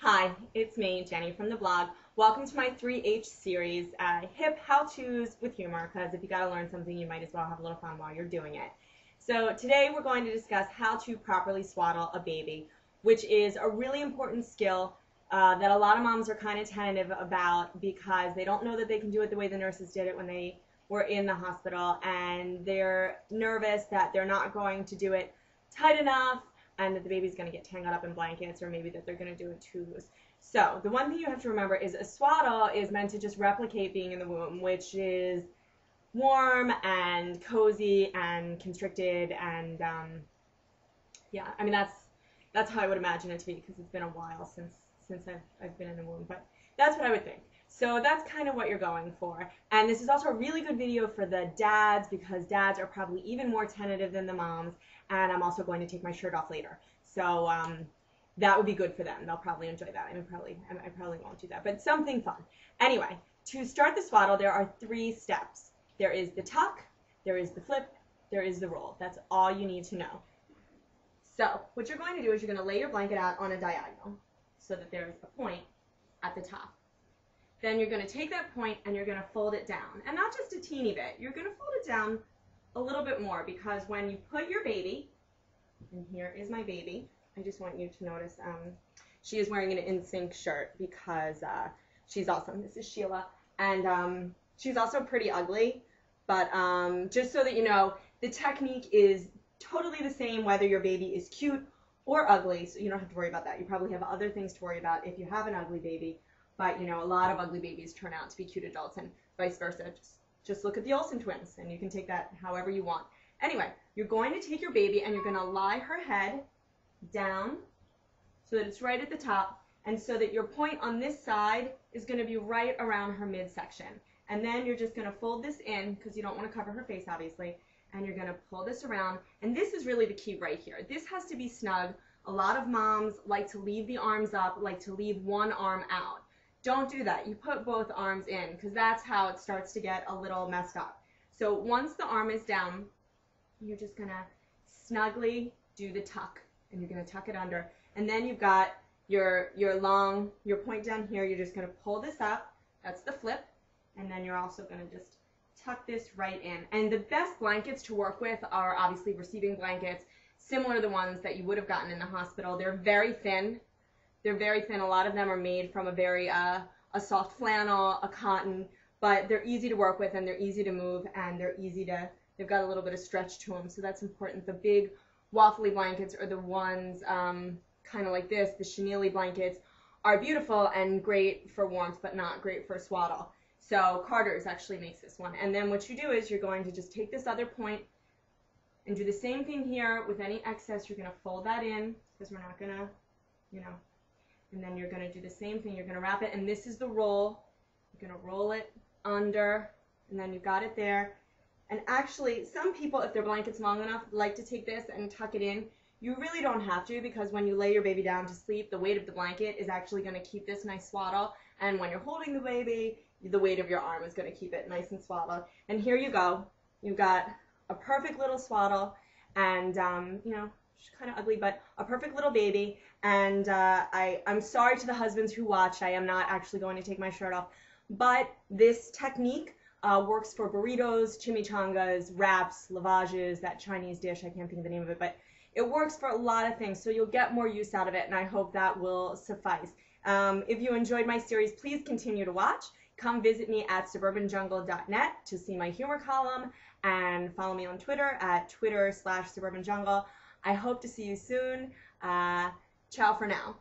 Hi, it's me, Jenny from the blog. Welcome to my 3H series, hip how-tos with humor, because if you got to learn something, you might as well have a little fun while you're doing it. So today we're going to discuss how to properly swaddle a baby, which is a really important skill that a lot of moms are kind of tentative about because they don't know that they can do it the way the nurses did it when they were in the hospital, and they're nervous that they're not going to do it tight enough and that the baby's going to get tangled up in blankets, or maybe that they're going to do it too loose. So the one thing you have to remember is a swaddle is meant to just replicate being in the womb, which is warm and cozy and constricted, and yeah, I mean that's how I would imagine it to be, because it's been a while since I've been in the womb, but that's what I would think. So that's kind of what you're going for. And this is also a really good video for the dads, because dads are probably even more tentative than the moms, and I'm also going to take my shirt off later. So that would be good for them. They'll probably enjoy that. I probably won't do that, but something fun. Anyway, to start the swaddle, there are 3 steps. There is the tuck, there is the flip, there is the roll. That's all you need to know. So what you're going to do is you're going to lay your blanket out on a diagonal so that there's a point at the top. Then you're going to take that point and you're going to fold it down. And not just a teeny bit. You're going to fold it down a little bit more, because when you put your baby, and here is my baby, I just want you to notice she is wearing an NSYNC shirt because she's awesome. This is Sheila. And she's also pretty ugly, but just so that you know, the technique is totally the same whether your baby is cute or ugly, so you don't have to worry about that. You probably have other things to worry about if you have an ugly baby. But, you know, a lot of ugly babies turn out to be cute adults, and vice versa. Just look at the Olsen twins, and you can take that however you want. Anyway, you're going to take your baby, and you're going to lie her head down so that it's right at the top, and so that your point on this side is going to be right around her midsection. And then you're just going to fold this in, because you don't want to cover her face, obviously, and you're going to pull this around. And this is really the key right here. This has to be snug. A lot of moms like to leave the arms up, like to leave one arm out. Don't do that. You put both arms in, because that's how it starts to get a little messed up. So once the arm is down, you're just going to snugly do the tuck, and you're going to tuck it under. And then you've got your point down here. You're just going to pull this up. That's the flip. And then you're also going to just tuck this right in. And the best blankets to work with are obviously receiving blankets, similar to the ones that you would have gotten in the hospital. They're very thin. They're very thin. A lot of them are made from a very a soft flannel, a cotton, but they're easy to work with, and they're easy to move, and they've got a little bit of stretch to them, so that's important. The big waffly blankets are the ones kind of like this. The chenille blankets are beautiful and great for warmth, but not great for a swaddle. So Carter's actually makes this one. And then what you do is you're going to just take this other point and do the same thing here. With any excess, you're going to fold that in, because we're not going to, you know, and then you're going to do the same thing. You're going to wrap it, and this is the roll. You're going to roll it under, and then you've got it there. And actually, some people, if their blanket's long enough, like to take this and tuck it in. You really don't have to, because when you lay your baby down to sleep, the weight of the blanket is actually going to keep this nice swaddle. And when you're holding the baby, the weight of your arm is going to keep it nice and swaddled. And here you go. You've got a perfect little swaddle, and, you know, she's kind of ugly, but a perfect little baby. And I'm sorry to the husbands who watched. I am not actually going to take my shirt off. But this technique works for burritos, chimichangas, wraps, lavages, that Chinese dish. I can't think of the name of it, but it works for a lot of things. So you'll get more use out of it, and I hope that will suffice. If you enjoyed my series, please continue to watch. Come visit me at suburbanjungle.net to see my humor column, and follow me on Twitter at twitter/suburbanjungle. I hope to see you soon. Ciao for now.